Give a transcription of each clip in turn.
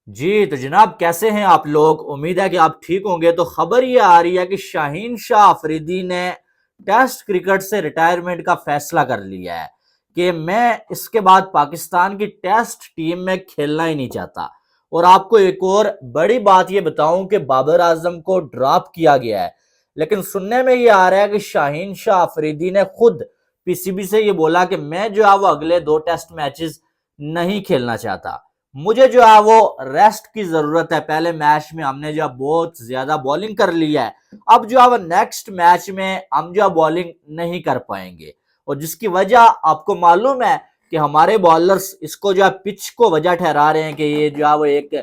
जी तो जनाब, कैसे हैं आप लोग? उम्मीद है कि आप ठीक होंगे। तो खबर ये आ रही है कि शाहीन शाह अफरीदी ने टेस्ट क्रिकेट से रिटायरमेंट का फैसला कर लिया है कि मैं इसके बाद पाकिस्तान की टेस्ट टीम में खेलना ही नहीं चाहता। और आपको एक और बड़ी बात ये बताऊं कि बाबर आजम को ड्रॉप किया गया है, लेकिन सुनने में ये आ रहा है कि शाहीन शाह अफरीदी ने खुद पीसीबी से ये बोला कि मैं जो है वो अगले 2 टेस्ट मैचेस नहीं खेलना चाहता। मुझे जो है वो रेस्ट की जरूरत है। पहले मैच में हमने जो बहुत ज्यादा बॉलिंग कर लिया है, अब जो है वो नेक्स्ट मैच में हम जो बॉलिंग नहीं कर पाएंगे। और जिसकी वजह आपको मालूम है कि हमारे बॉलर्स इसको जो है पिच को वजह ठहरा रहे हैं कि ये जो है वो एक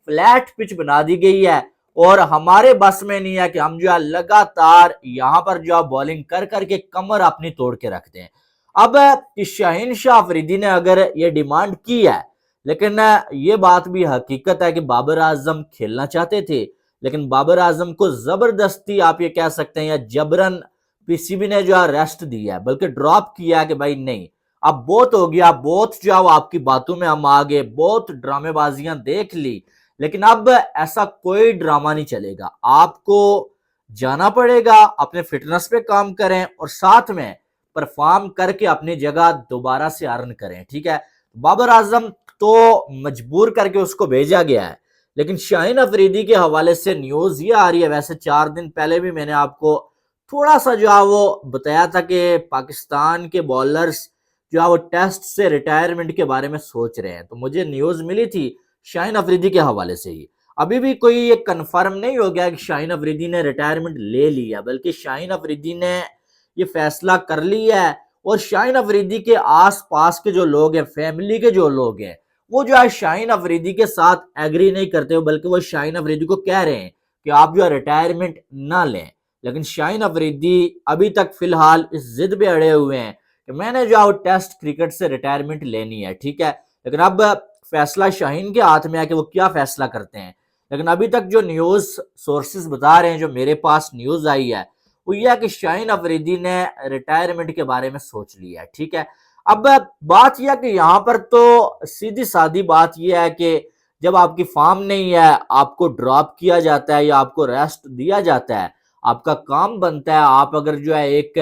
फ्लैट पिच बना दी गई है और हमारे बस में नहीं है कि हम जो है लगातार यहां पर जो है बॉलिंग कर करके कमर अपनी तोड़ के रखते हैं। अब शाहीन शाह अफरीदी ने अगर ये डिमांड की है, लेकिन ये बात भी हकीकत है कि बाबर आजम खेलना चाहते थे, लेकिन बाबर आजम को जबरदस्ती आप ये कह सकते हैं या जबरन पीसीबी ने जो है रेस्ट दिया है, बल्कि ड्रॉप किया है कि भाई नहीं, अब बहुत हो गया, बहुत जो है आपकी बातों में हम आ गए, बहुत ड्रामेबाजियां देख ली, लेकिन अब ऐसा कोई ड्रामा नहीं चलेगा। आपको जाना पड़ेगा, अपने फिटनेस पे काम करें और साथ में परफॉर्म करके अपनी जगह दोबारा से अर्न करें। ठीक है, बाबर आजम तो मजबूर करके उसको भेजा गया है। लेकिन शाहीन अफरीदी के हवाले से न्यूज ये आ रही है, वैसे 4 दिन पहले भी मैंने आपको थोड़ा सा जो है वो बताया था कि पाकिस्तान के बॉलर्स जो है वो टेस्ट से रिटायरमेंट के बारे में सोच रहे हैं, तो मुझे न्यूज मिली थी शाहीन अफरीदी के हवाले से ही। अभी भी कोई ये कंफर्म नहीं हो गया कि शाहीन अफरीदी ने रिटायरमेंट ले लिया, बल्कि शाहीन अफरीदी ने ये फैसला कर लिया है। और शाहीन अफरीदी के आसपास के जो लोग हैं, फैमिली के जो लोग हैं, वो जो है शाहीन अफरीदी के साथ एग्री नहीं करते हो, बल्कि वो शाहीन अफरीदी को कह रहे हैं कि आप जो है रिटायरमेंट ना लें। लेकिन शाहीन अफरीदी अभी तक फिलहाल इस जिद पे अड़े हुए हैं कि मैंने जो है टेस्ट क्रिकेट से रिटायरमेंट लेनी है। ठीक है, लेकिन अब फैसला शाहीन के हाथ में है कि वो क्या फैसला करते हैं। लेकिन अभी तक जो न्यूज सोर्सेज बता रहे हैं, जो मेरे पास न्यूज आई है, वो यह है कि शाहीन अफरीदी ने रिटायरमेंट के बारे में सोच लिया है। ठीक है, अब बात यह कि यहाँ पर तो सीधी सादी बात यह है कि जब आपकी फॉर्म नहीं है, आपको ड्रॉप किया जाता है या आपको रेस्ट दिया जाता है, आपका काम बनता है। आप अगर जो है एक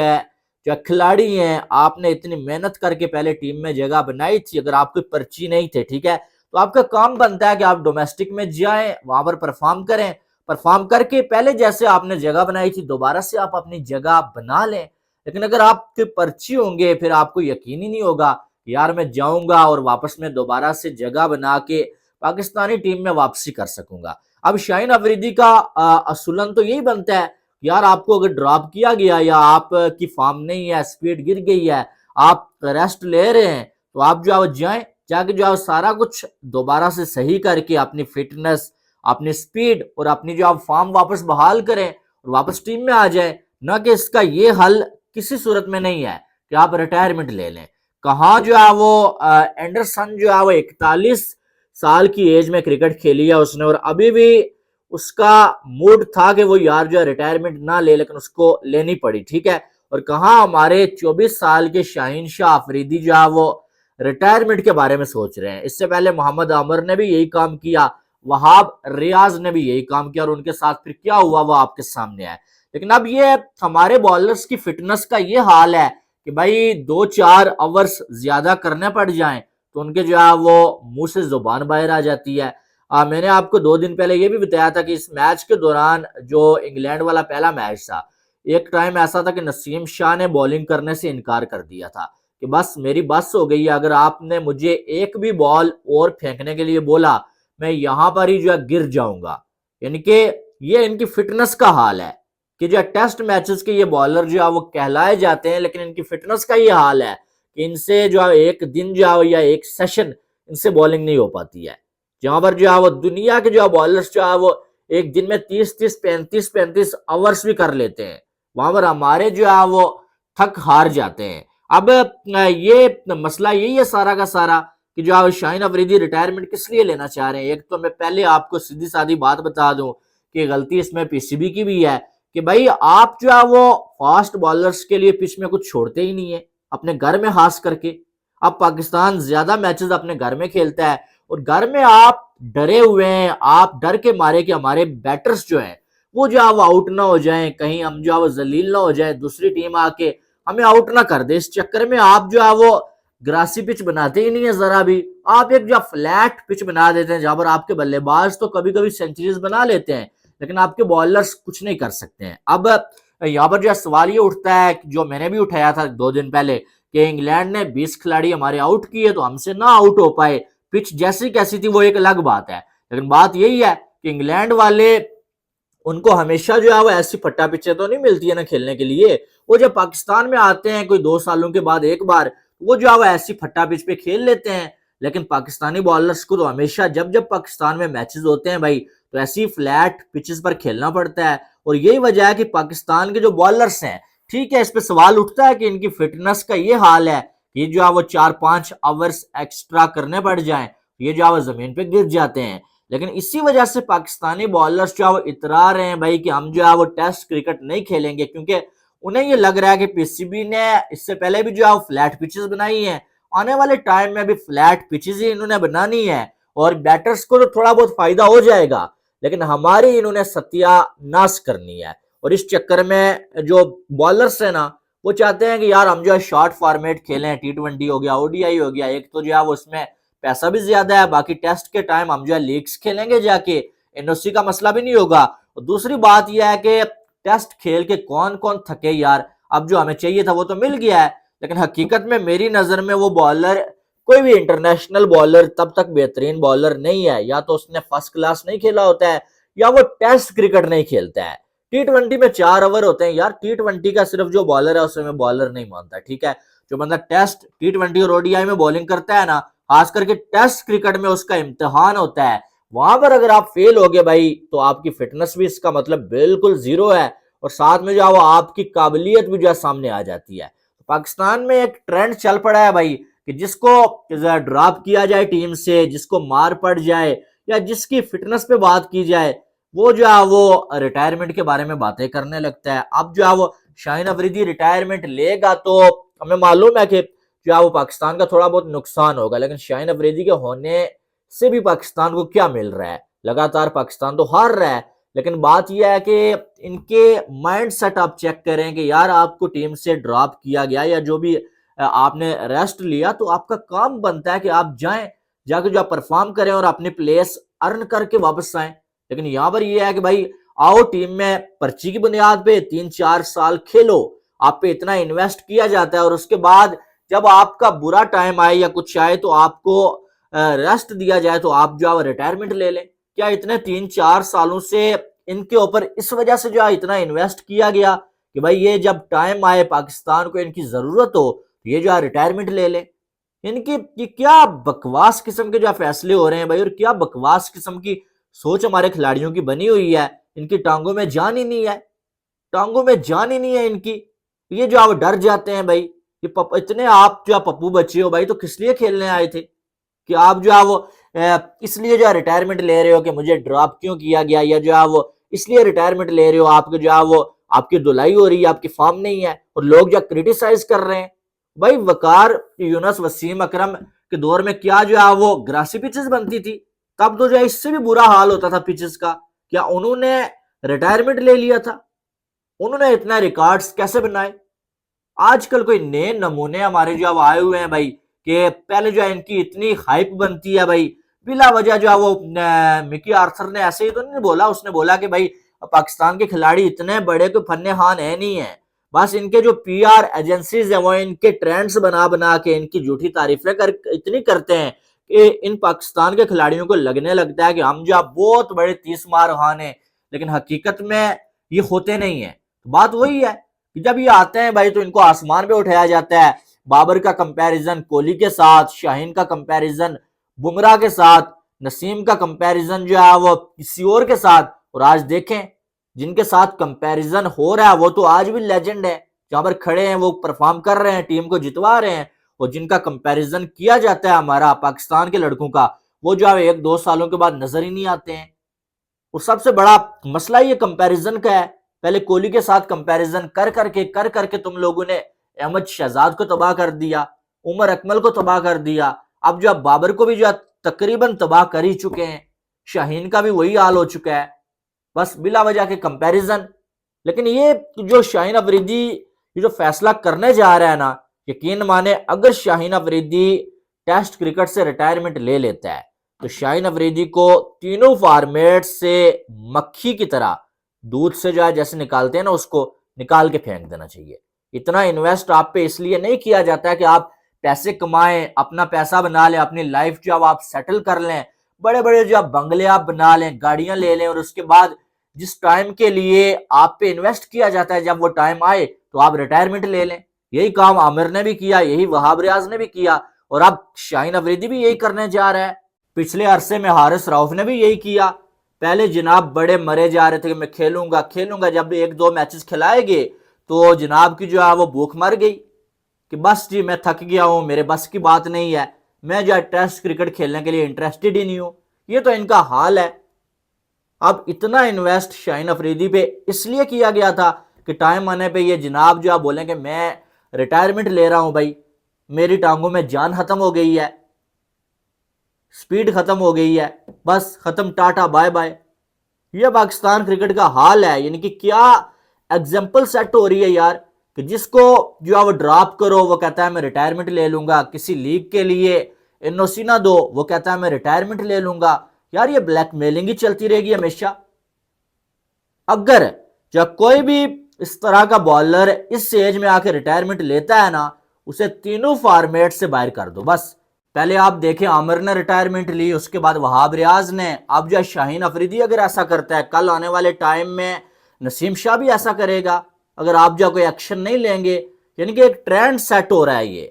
जो खिलाड़ी हैं, आपने इतनी मेहनत करके पहले टीम में जगह बनाई थी, अगर आपकी पर्ची नहीं थे, ठीक है, तो आपका काम बनता है कि आप डोमेस्टिक में जाएं, वहां पर परफॉर्म करें, परफॉर्म करके पहले जैसे आपने जगह बनाई थी दोबारा से आप अपनी जगह बना लें। लेकिन अगर आपके पर्ची होंगे, फिर आपको यकीन ही नहीं होगा यार मैं जाऊंगा और वापस में दोबारा से जगह बना के पाकिस्तानी टीम में वापसी कर सकूंगा। अब शाहीन अफरीदी का असुलन तो यही बनता है, यार आपको अगर ड्रॉप किया गया या आपकी फॉर्म नहीं है, स्पीड गिर गई है, आप रेस्ट ले रहे हैं, तो आप जो है जाएं, जाके जो है सारा कुछ दोबारा से सही करके अपनी फिटनेस, अपनी स्पीड और अपनी जो आप फॉर्म वापस बहाल करें और वापस टीम में आ जाए। ना कि इसका ये हल किसी सूरत में नहीं है कि आप रिटायरमेंट ले लें। कहाँ जो है वो एंडरसन जो है वो 41 साल की एज में क्रिकेट खेली है उसने, और अभी भी उसका मूड था कि वो यार जो है रिटायरमेंट ना ले, लेकिन उसको लेनी पड़ी। ठीक है, और कहाँ हमारे 24 साल के शाहीन शाह अफरीदी जो है वो रिटायरमेंट के बारे में सोच रहे हैं। इससे पहले मोहम्मद आमर ने भी यही काम किया, वहाब रियाज ने भी यही काम किया, और उनके साथ फिर क्या हुआ वो आपके सामने है। लेकिन अब ये हमारे बॉलर्स की फिटनेस का ये हाल है कि भाई 2-4 आवर्स ज्यादा करने पड़ जाएं तो उनके जो है वो मुंह से जुबान बाहर आ जाती है। मैंने आपको 2 दिन पहले ये भी बताया था कि इस मैच के दौरान जो इंग्लैंड वाला पहला मैच था, एक टाइम ऐसा था कि नसीम शाह ने बॉलिंग करने से इनकार कर दिया था कि बस मेरी बस हो गई है, अगर आपने मुझे एक भी बॉल और फेंकने के लिए बोला मैं यहां पर ही जो है गिर जाऊंगा। यानी कि ये इनकी फिटनेस का हाल है कि जो टेस्ट मैचेस के ये बॉलर जो है वो कहलाए जाते हैं, लेकिन इनकी फिटनेस का ये हाल है कि इनसे जो है एक दिन जो है या एक सेशन इनसे बॉलिंग नहीं हो पाती है। जहां पर जो है वो दुनिया के जो है बॉलर्स जो है वो एक दिन में 30-30, 35-35 आवर्स भी कर लेते हैं, वहां पर हमारे जो है वो थक हार जाते हैं। अब ये मसला यही है सारा का सारा कि जो है शाहीन अफरीदी रिटायरमेंट किस लिए लेना चाह रहे हैं। एक तो मैं पहले आपको सीधी सादी बात बता दूं कि गलती इसमें पीसीबी की भी है कि भाई आप जो है वो फास्ट बॉलर्स के लिए पिच में कुछ छोड़ते ही नहीं है, अपने घर में खास करके। अब पाकिस्तान ज्यादा मैचेस अपने घर में खेलता है और घर में आप डरे हुए हैं, आप डर के मारे कि हमारे बैटर्स जो हैं वो जो है वो आउट ना हो जाएं, कहीं हम जो है वो जलील ना हो जाए, दूसरी टीम आके हमें आउट ना कर दे। इस चक्कर में आप जो है वो ग्रासी पिच बनाते ही नहीं है जरा भी। आप एक जो फ्लैट पिच बना देते हैं जहां पर आपके बल्लेबाज तो कभी कभी सेंचुरीज बना लेते हैं लेकिन आपके बॉलर्स कुछ नहीं कर सकते हैं। अब यहाँ पर जो सवाल ये उठता है जो मैंने भी उठाया था 2 दिन पहले कि इंग्लैंड ने 20 खिलाड़ी हमारे आउट किए तो हमसे ना आउट हो पाए। पिच जैसी कैसी थी वो एक अलग बात है, लेकिन बात यही है कि इंग्लैंड वाले उनको हमेशा जो है वो ऐसी फट्टा पिचे तो नहीं मिलती है ना खेलने के लिए। वो जब पाकिस्तान में आते हैं कोई 2 सालों के बाद एक बार, वो जो है वो ऐसी फट्टा पिच पे खेल लेते हैं। लेकिन पाकिस्तानी बॉलर्स को तो हमेशा जब जब पाकिस्तान में मैचेस होते हैं भाई तो ऐसी फ्लैट पिचेस पर खेलना पड़ता है। और यही वजह है कि पाकिस्तान के जो बॉलर्स हैं, ठीक है, इस पे सवाल उठता है कि इनकी फिटनेस का ये हाल है कि जो है वो 4-5 आवर्स एक्स्ट्रा करने पड़ जाएं, ये जो है वो जमीन पे गिर जाते हैं। लेकिन इसी वजह से पाकिस्तानी बॉलर्स जो है वो इतरा रहे हैं भाई कि हम जो है वो टेस्ट क्रिकेट नहीं खेलेंगे, क्योंकि उन्हें ये लग रहा है कि पीसीबी ने इससे पहले भी जो है फ्लैट पिचेस बनाई हैं, आने वाले टाइम में भी फ्लैट पिचेस ही इन्होंने बनानी है और बैटर्स को तो थोड़ा बहुत फायदा हो जाएगा लेकिन हमारी इन्होंने सत्यानाश करनी है। और इस चक्कर में जो बॉलर्स है ना वो चाहते हैं कि यार हम जो है शॉर्ट फॉर्मेट खेलें, T20 हो गया, ओडीआई हो गया, एक तो जो है वो उसमें पैसा भी ज्यादा है, बाकी टेस्ट के टाइम हम जो है लीग्स खेलेंगे जाके, एनओसी का मसला भी नहीं होगा। और दूसरी बात यह है कि टेस्ट खेल के कौन कौन थके यार, अब जो हमें चाहिए था वो तो मिल गया है। लेकिन हकीकत में मेरी नजर में वो बॉलर कोई भी इंटरनेशनल बॉलर तब तक बेहतरीन बॉलर नहीं है, या तो उसने फर्स्ट क्लास नहीं खेला होता है या वो टेस्ट क्रिकेट नहीं खेलता है। T20 में 4 ओवर होते हैं यार, T20 का सिर्फ जो बॉलर है उसे मैं बॉलर नहीं मानता, ठीक है। जो बंदा टेस्ट, T20 और ओडीआई में बॉलिंग करता है ना, खास करके टेस्ट क्रिकेट में उसका इम्तिहान होता है, वहां पर अगर आप फेल हो गए भाई तो आपकी फिटनेस भी इसका मतलब बिल्कुल जीरो है और साथ में जो है वो आपकी काबिलियत भी जो है सामने आ जाती है। तो पाकिस्तान में एक ट्रेंड चल पड़ा है भाई कि जिसको ड्रॉप किया जाए टीम से, जिसको मार पड़ जाए या जिसकी फिटनेस पे बात की जाए, वो जो है वो रिटायरमेंट के बारे में बातें करने लगता है। अब जो है वो शाहीन अफरीदी रिटायरमेंट लेगा तो हमें मालूम है कि जो है वो पाकिस्तान का थोड़ा बहुत नुकसान होगा, लेकिन शाहीन अफरीदी के होने से भी पाकिस्तान को क्या मिल रहा है? लगातार पाकिस्तान तो हार रहा है। लेकिन बात यह है कि इनके माइंड सेट आप चेक करें कि यार आपको टीम से ड्रॉप किया गया या जो भी आपने रेस्ट लिया, तो आपका काम बनता है कि आप जाएं, जाके जो आप परफॉर्म करें और अपने प्लेस अर्न करके वापस आए। लेकिन यहाँ पर यह है कि भाई आओ टीम में पर्ची की बुनियाद पे 3-4 साल खेलो, आप पे इतना इन्वेस्ट किया जाता है और उसके बाद जब आपका बुरा टाइम आए या कुछ आए तो आपको रेस्ट दिया जाए तो आप जो है रिटायरमेंट ले लें। क्या इतने 3-4 सालों से इनके ऊपर इस वजह से जो है इतना इन्वेस्ट किया गया कि भाई ये जब टाइम आए पाकिस्तान को इनकी जरूरत हो तो ये जो है रिटायरमेंट ले ले? इनकी ये क्या बकवास किस्म के जो फैसले हो रहे हैं भाई, और क्या बकवास किस्म की सोच हमारे खिलाड़ियों की बनी हुई है। इनकी टांगों में जान ही नहीं है, टांगों में जान ही नहीं है इनकी। ये जो आप डर जाते हैं भाई, ये इतने आप जो पप्पू बच्चे हो भाई तो किस लिए खेलने आए थे कि आप जो है वो इसलिए जो है रिटायरमेंट ले रहे हो कि मुझे ड्रॉप क्यों किया गया, या जो है वो इसलिए रिटायरमेंट ले रहे हो आपके जो है वो आपकी धुलाई हो रही है, आपकी फॉर्म नहीं है और लोग जो क्रिटिसाइज कर रहे हैं। भाई वकार यूनुस वसीम अकरम के दौर में क्या जो है वो ग्रासी पिचेस बनती थी, तब तो जो है इससे भी बुरा हाल होता था पिचेस का। क्या उन्होंने रिटायरमेंट ले लिया था? उन्होंने इतना रिकॉर्ड्स कैसे बनाए? आजकल कोई नए नमूने हमारे जो अब आए हुए हैं भाई कि पहले जो है इनकी इतनी हाइप बनती है भाई बिला वजह जो है वो मिकी आर्थर ने ऐसे ही तो नहीं बोला, उसने बोला कि भाई पाकिस्तान के खिलाड़ी इतने बड़े कोई फन्ने हान है नहीं है, बस इनके जो पीआर एजेंसीज है वो इनके ट्रेंड्स बना बना के इनकी झूठी तारीफें कर इतनी करते हैं कि इन पाकिस्तान के खिलाड़ियों को लगने लगता है कि हम जो बहुत बड़े 30 मार हान है, लेकिन हकीकत में ये होते नहीं है। तो बात वही है कि जब ये आते हैं भाई तो इनको आसमान पे उठाया जाता है। बाबर का कंपैरिजन कोहली के साथ, शाहीन का कंपैरिजन बुमराह के साथ, नसीम का कंपैरिजन जो है वो किसी और के साथ, और आज देखें जिनके साथ कंपैरिजन हो रहा है वो तो आज भी लेजेंड है, जहां पर खड़े हैं वो परफॉर्म कर रहे हैं, टीम को जितवा रहे हैं। और जिनका कंपैरिजन किया जाता है हमारा पाकिस्तान के लड़कों का, वो जो है 1-2 सालों के बाद नजर ही नहीं आते हैं। और सबसे बड़ा मसला ये कंपैरिजन का है। पहले कोहली के साथ कंपैरिजन कर करके तुम लोगों ने अहमद शहजाद को तबाह कर दिया, उमर अकमल को तबाह कर दिया, अब जो बाबर को भी जो तकरीबन तबाह कर ही चुके हैं। शाहीन का भी वही हाल हो चुका है, बस बिला वजह के कंपैरिजन। लेकिन ये जो शाहीन अफरीदी ये जो फैसला करने जा रहा है ना, यकीन माने अगर शाहीन अफरीदी टेस्ट क्रिकेट से रिटायरमेंट ले लेता है तो शाहीन अफरीदी को तीनों फॉर्मेट से मक्खी की तरह दूध से जो है जैसे निकालते हैं ना, उसको निकाल के फेंक देना चाहिए। इतना इन्वेस्ट आप पे इसलिए नहीं किया जाता है कि आप पैसे कमाएं, अपना पैसा बना लें, अपनी लाइफ जो आप सेटल कर लें, बड़े बड़े जो आप बंगले आप बना लें, गाड़ियां ले लें, और उसके बाद जिस टाइम के लिए आप पे इन्वेस्ट किया जाता है जब वो टाइम आए तो आप रिटायरमेंट ले लें। यही काम आमिर ने भी किया, यही वहाब रियाज ने भी किया, और अब शाहीन अफरीदी भी यही करने जा रहा है। पिछले अरसे में हारिस रऊफ ने भी यही किया। पहले जनाब बड़े मरे जा रहे थे कि मैं खेलूंगा खेलूंगा, जब एक दो मैचेस खिलाए गए तो जनाब की जो है वो भूख मर गई कि बस जी मैं थक गया हूं, मेरे बस की बात नहीं है, मैं जो है टेस्ट क्रिकेट खेलने के लिए इंटरेस्टेड ही नहीं हूं। ये तो इनका हाल है। अब इतना इन्वेस्ट शाहीन अफरीदी पे इसलिए किया गया था कि टाइम आने पे ये जनाब जो आप बोलें कि मैं रिटायरमेंट ले रहा हूं भाई, मेरी टांगों में जान खत्म हो गई है, स्पीड खत्म हो गई है, बस खत्म, टाटा बाय बाय। ये पाकिस्तान क्रिकेट का हाल है। यानी कि क्या एग्जाम्पल सेट हो रही है यार, कि जिसको जो आप ड्रॉप करो वो कहता है मैं रिटायरमेंट ले लूंगा, किसी लीग के लिए एनओसी ना दो वो कहता है मैं रिटायरमेंट ले लूंगा। यार ये ब्लैकमेलिंग ही चलती रहेगी हमेशा। अगर जब कोई भी इस तरह का बॉलर इस एज में आके रिटायरमेंट लेता है ना, उसे तीनों फॉर्मेट से बाहर कर दो बस। पहले आप देखें आमिर ने रिटायरमेंट ली, उसके बाद वहाब रियाज ने, अब जो शाहीन अफरीदी अगर ऐसा करता है, कल आने वाले टाइम में नसीम शाह भी ऐसा करेगा अगर आप जो कोई एक्शन नहीं लेंगे। यानी कि एक ट्रेंड सेट हो रहा है ये।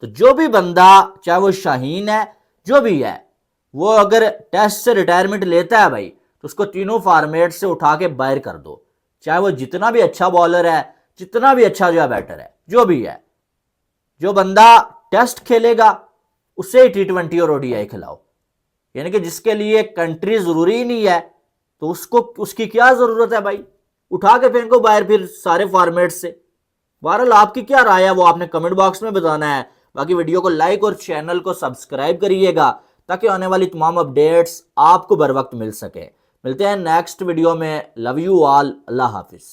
तो जो भी बंदा, चाहे वो शाहीन है जो भी है, वो अगर टेस्ट से रिटायरमेंट लेता है भाई तो उसको तीनों फॉर्मेट से उठा के बाहर कर दो, चाहे वो जितना भी अच्छा बॉलर है, जितना भी अच्छा जो है बैटर है, जो भी है। जो बंदा टेस्ट खेलेगा उसे ही T20 और ओडीआई खिलाओ। यानी कि जिसके लिए कंट्री जरूरी नहीं है तो उसको उसकी क्या जरूरत है भाई, उठा के फेंको बाहर फिर सारे फॉर्मेट से। बहरहाल आपकी क्या राय है वो आपने कमेंट बॉक्स में बताना है। बाकी वीडियो को लाइक और चैनल को सब्सक्राइब करिएगा ताकि आने वाली तमाम अपडेट्स आपको बर वक्त मिल सके। मिलते हैं नेक्स्ट वीडियो में। Love you all, Allah Hafiz.